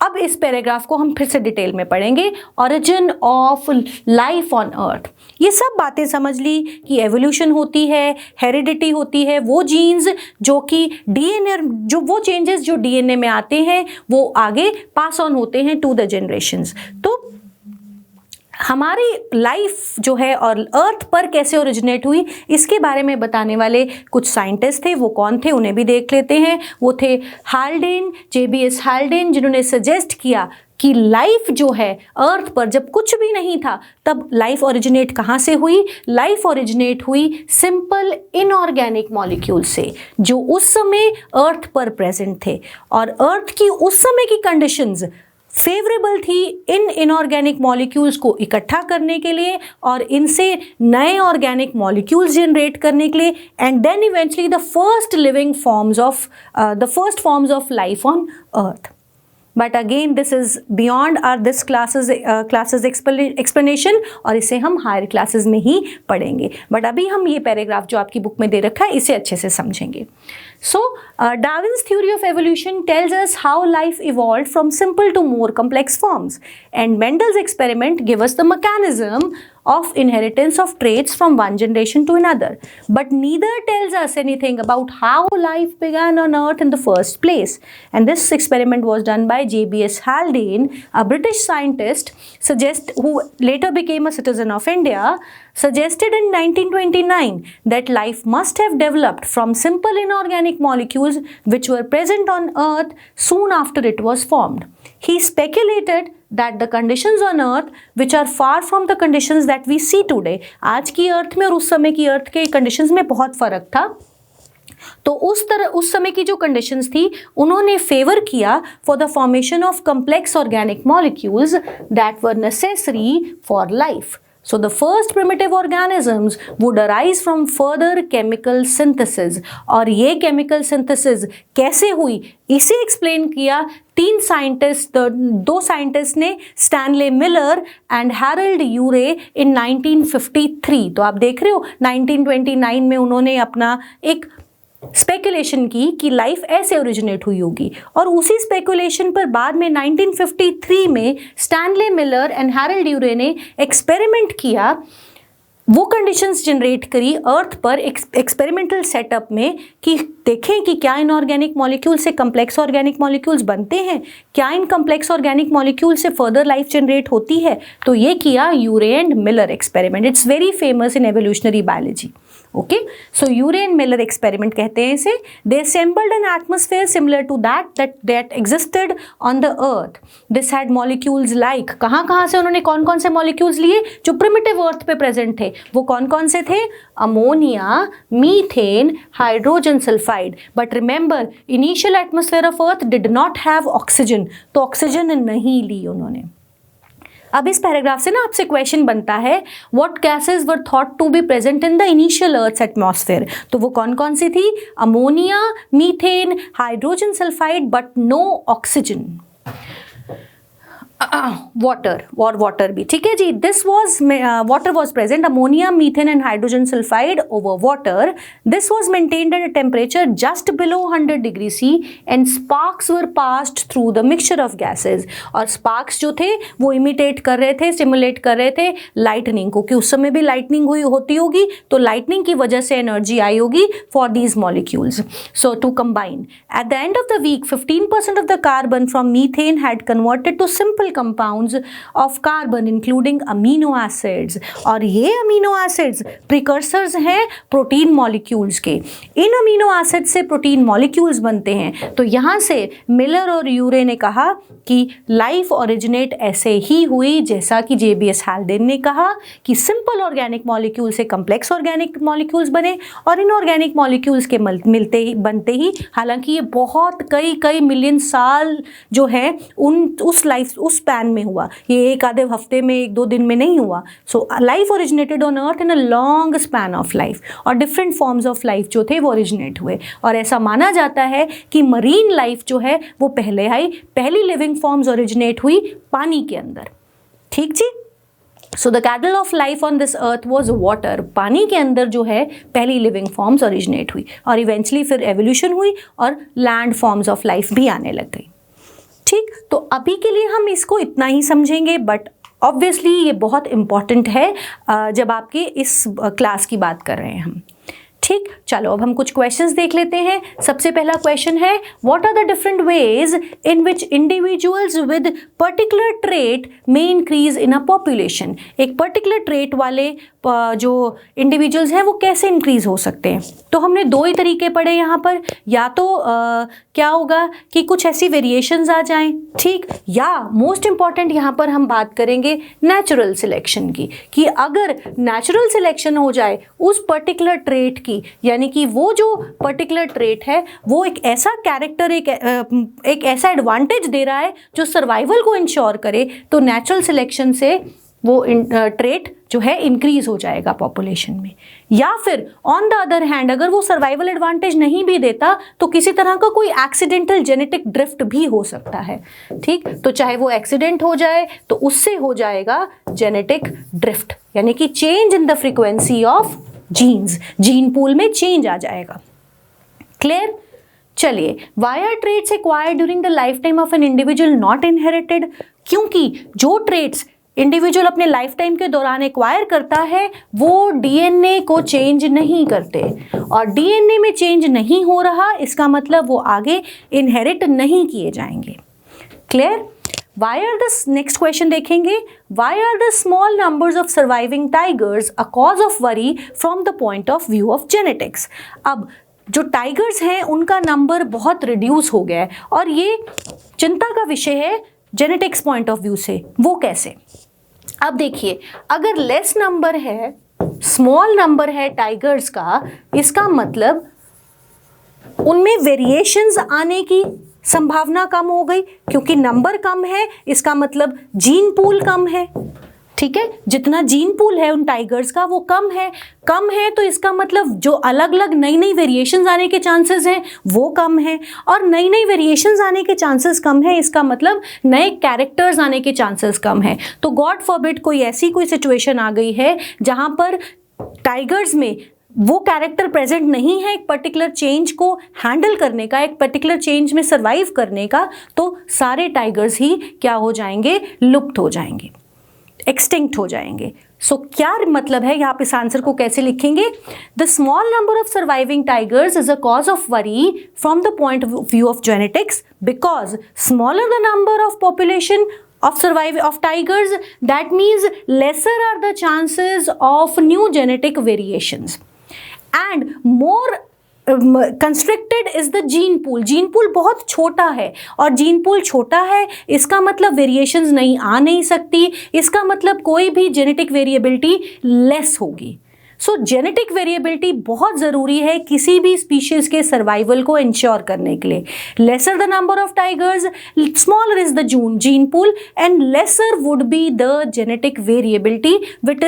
अब इस पैराग्राफ को हम फिर से डिटेल में पढ़ेंगे। ओरिजिन ऑफ लाइफ ऑन अर्थ, ये सब बातें समझ ली कि एवोल्यूशन होती है, हेरिडिटी होती है, वो जीन्स जो कि डीएनए, जो वो चेंजेस जो डीएनए में आते हैं वो आगे पास ऑन होते हैं टू द जनरेशंस। तो हमारी लाइफ जो है और अर्थ पर कैसे ओरिजिनेट हुई, इसके बारे में बताने वाले कुछ साइंटिस्ट थे। वो कौन थे उन्हें भी देख लेते हैं। वो थे हाल्डेन, JBS हाल्डेन, जिन्होंने सजेस्ट किया कि लाइफ जो है अर्थ पर जब कुछ भी नहीं था तब लाइफ ओरिजिनेट कहाँ से हुई। लाइफ ओरिजिनेट हुई सिंपल इनऑर्गेनिक मॉलिक्यूल से जो उस समय अर्थ पर प्रेजेंट थे, और अर्थ की उस समय की कंडीशंस फेवरेबल थी इन इनऑर्गेनिक मॉलिक्यूल्स को इकट्ठा करने के लिए और इनसे नए ऑर्गेनिक मॉलिक्यूल्स जनरेट करने के लिए, and then eventually the first living forms of life on earth. But again this is beyond our this classes explanation, और इसे हम हायर क्लासेस में ही पढ़ेंगे। बट अभी हम ये पैराग्राफ जो आपकी बुक में दे रखा है इसे अच्छे से समझेंगे। So, Darwin's theory of evolution tells us how life evolved from simple to more complex forms, and Mendel's experiment give us the mechanism of inheritance of traits from one generation to another. But neither tells us anything about how life began on Earth in the first place. And this experiment was done by JBS Haldane, a British scientist, who later became a citizen of India, suggested in 1929 that life must have developed from simple inorganic molecules which were present on Earth soon after it was formed. He speculated that the conditions on Earth, which are far from the conditions that we see today, आज की अर्थ में और उस समय की अर्थ के कंडीशंस में बहुत फ़र्क था, तो उस समय की जो कंडीशंस थी उन्होंने फेवर किया for the formation of complex organic molecules that were necessary for life. So the first primitive organisms would arise from further chemical synthesis. और ये chemical synthesis कैसे हुई इसे एक्सप्लेन किया दो साइंटिस्ट ने, स्टैनले मिलर एंड हैरोल्ड यूरे इन 1953. तो आप देख रहे हो 1929 में उन्होंने अपना एक स्पेकुलेशन की कि लाइफ ऐसे ओरिजिनेट हुई होगी, और उसी स्पेकुलेशन पर बाद में 1953 में स्टैनले मिलर एंड हैरोल्ड यूरे ने एक्सपेरिमेंट किया, वो कंडीशंस जनरेट करी अर्थ पर एक्सपेरिमेंटल सेटअप में कि देखें कि क्या इनऑर्गेनिक मॉलिक्यूल से कम्प्लेक्स ऑर्गेनिक मॉलिक्यूल्स बनते हैं, क्या इन कम्प्लेक्स ऑर्गेनिक मॉलिक्यूल से फर्दर लाइफ जनरेट होती है. तो ये किया Urey and Miller experiment. It's very famous in evolutionary biology. Okay, so Urey and Miller experiment कहते हैं इसे. They assembled an atmosphere similar to that existed on the earth. This had molecules like, कहाँ से उन्होंने कौन कौन से मॉलिक्यूल्स लिए जो प्रिमिटिव अर्थ पे प्रेजेंट थे, वो कौन कौन से थे? Ammonia, methane, hydrogen sulphide. But remember initial atmosphere of earth did not have oxygen, तो ऑक्सीजन नहीं ली उन्होंने. अब इस पैराग्राफ से ना आपसे क्वेश्चन बनता है, what gases were thought to be present in the initial earth's atmosphere. तो वो कौन कौन सी थी? Ammonia, methane, hydrogen sulphide, but no oxygen. Water भी ठीक है जी. This was water was present, ammonia, methane and hydrogen sulphide over water. This was maintained at a temperature just below 100 degree C and sparks were passed through the mixture of gases. और स्पार्क्स जो थे वो इमिटेट कर रहे थे, स्टिमुलेट कर रहे थे लाइटनिंग को, कि उस समय भी लाइटनिंग होती होगी, तो लाइटनिंग की वजह से एनर्जी आई होगी for these molecules. So to combine, at the end of the week 15% of the carbon from methane had converted to simple colourful compounds of carbon including amino acids, और ये अमीनो एसिड्स प्रिकर्सर्स हैं प्रोटीन मॉलिक्यूल्स के। इन अमीनो एसिड से प्रोटीन मॉलिक्यूल्स बनते हैं। तो यहाँ से मिलर और यूरे ने कहा कि लाइफ ओरिजिनेट ऐसे ही हुई जैसा कि जेबीएस हैल्डेन ने कहा कि सिंपल ऑर्गेनिक मॉलिक्यूल से कम्प्लेक्स ऑर्गेनिक मॉलिक्यूल्स बने, और इन ऑर्गेनिक मॉलिक्यूल्स के मिलते ही बनते ही, हालांकि ये बहुत कई मिलियन साल जो है उस स्पैन में हुआ, ये एक आधे हफ्ते में, एक दो दिन में नहीं हुआ। So life originated on earth in a long span of life, और डिफरेंट फॉर्म्स ऑफ लाइफ जो थे वो ओरिजिनेट हुए। और ऐसा माना जाता है कि मरीन लाइफ जो है वो पहले आई, पहली लिविंग फॉर्म्स ओरिजिनेट हुई पानी के अंदर। ठीक जी। So the cattle of life on this earth was water. पानी के अंदर जो है पहली लिविंग फॉर्म्स ओरिजिनेट हुई, और इवेंचुअली फिर एवोल्यूशन हुई और लैंड फॉर्म्स ऑफ लाइफ भी आने लग गई। ठीक, तो अभी के लिए हम इसको इतना ही समझेंगे, बट ऑब्वियसली ये बहुत इंपॉर्टेंट है जब आपके इस क्लास की बात कर रहे हैं हम। ठीक, चलो अब हम कुछ क्वेश्चंस देख लेते हैं। सबसे पहला क्वेश्चन है, what are the different ways in which individuals with particular trait may increase in a population. एक पर्टिकुलर ट्रेट वाले जो इंडिविजुअल्स हैं वो कैसे इंक्रीज हो सकते हैं। तो हमने दो ही तरीके पढ़े यहाँ पर, या तो क्या होगा कि कुछ ऐसी वेरिएशंस आ जाएं, ठीक, या मोस्ट इंपॉर्टेंट यहाँ पर हम बात करेंगे नेचुरल सिलेक्शन की, कि अगर नेचुरल सिलेक्शन हो जाए उस पर्टिकुलर ट्रेट की, यानी कि वो जो पर्टिकुलर ट्रेट है वो एक ऐसा कैरेक्टर, एक ऐसा एडवांटेज दे रहा है जो सर्वाइवल को इंश्योर करे, तो नेचुरल सिलेक्शन से वो ट्रेट जो है इंक्रीज हो जाएगा पॉपुलेशन में। या फिर ऑन द अदर हैंड अगर वो सर्वाइवल एडवांटेज नहीं भी देता तो किसी तरह का कोई एक्सीडेंटल जेनेटिक ड्रिफ्ट भी हो सकता है। ठीक, तो चाहे वो एक्सीडेंट हो जाए तो उससे हो जाएगा जेनेटिक ड्रिफ्ट, यानी कि change in the frequency of genes, gene pool में चेंज आ जाएगा। क्लियर। चलिए, why are traits acquired during the life time of an individual not inherited. क्योंकि जो ट्रेट्स इंडिविजुअल अपने लाइफ टाइम के दौरान एक्वायर करता है वो डीएनए को चेंज नहीं करते, और डीएनए में चेंज नहीं हो रहा इसका मतलब वो आगे इनहेरिट नहीं किए जाएंगे। Clear. Why are the next question देखेंगे, why are the small numbers of surviving tigers a cause of worry from the point of view of genetics। अब जो टाइगर्स हैं उनका नंबर बहुत रिड्यूस हो गया है और ये चिंता का विषय है जेनेटिक्स पॉइंट ऑफ व्यू से। वो कैसे? अब देखिए, अगर लेस नंबर है, स्मॉल नंबर है टाइगर्स का, इसका मतलब उनमें वेरिएशंस आने की संभावना कम हो गई, क्योंकि नंबर कम है इसका मतलब जीन पूल कम है। ठीक है, जितना जीन पूल है उन टाइगर्स का वो कम है तो इसका मतलब जो अलग अलग नई नई वेरिएशंस आने के चांसेस हैं वो कम है, और नई नई वेरिएशंस आने के चांसेस कम है इसका मतलब नए कैरेक्टर्स आने के चांसेस कम है। तो गॉड फॉरबिड कोई ऐसी कोई सिचुएशन आ गई है जहां पर टाइगर्स में वो कैरेक्टर प्रेजेंट नहीं है एक पर्टिकुलर चेंज को हैंडल करने का, एक पर्टिकुलर चेंज में सर्वाइव करने का, तो सारे टाइगर्स ही क्या हो जाएंगे, लुप्त हो जाएंगे, एक्सटिंक्ट हो जाएंगे। सो क्या मतलब है, आप इस आंसर को कैसे लिखेंगे? The small number of surviving tigers is a cause of worry from the point of view of genetics, because smaller the number of population of tigers, that means lesser are the chances of new genetic variations and more constricted is the gene pool. Gene pool बहुत छोटा है, और जीन पूल छोटा है इसका मतलब वेरिएशंस नहीं आ नहीं सकती, इसका मतलब कोई भी जेनेटिक वेरिएबिलिटी लेस होगी। सो जेनेटिक वेरिएबिलिटी बहुत ज़रूरी है किसी भी स्पीशीज़ के सर्वाइवल को इंश्योर करने के लिए। Lesser the number of tigers, smaller is the gene pool, and lesser would be the genetic variability which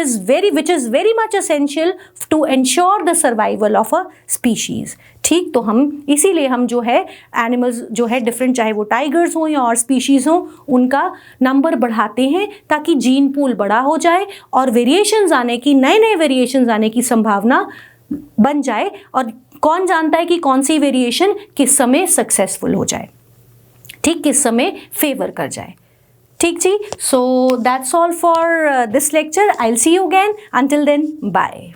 is very much essential to ensure the survival of a species. ठीक, तो हम इसीलिए हम जो है एनिमल्स जो है डिफरेंट, चाहे वो टाइगर्स हों या और स्पीशीज़ हों, उनका नंबर बढ़ाते हैं ताकि जीन पूल बड़ा हो जाए और वेरिएशंस आने की, नए नए वेरिएशंस आने की संभावना बन जाए। और कौन जानता है कि कौन सी वेरिएशन किस समय सक्सेसफुल हो जाए, ठीक, किस समय फेवर कर जाए। ठीक जी, so that's all for this lecture. I will see you again, until then bye.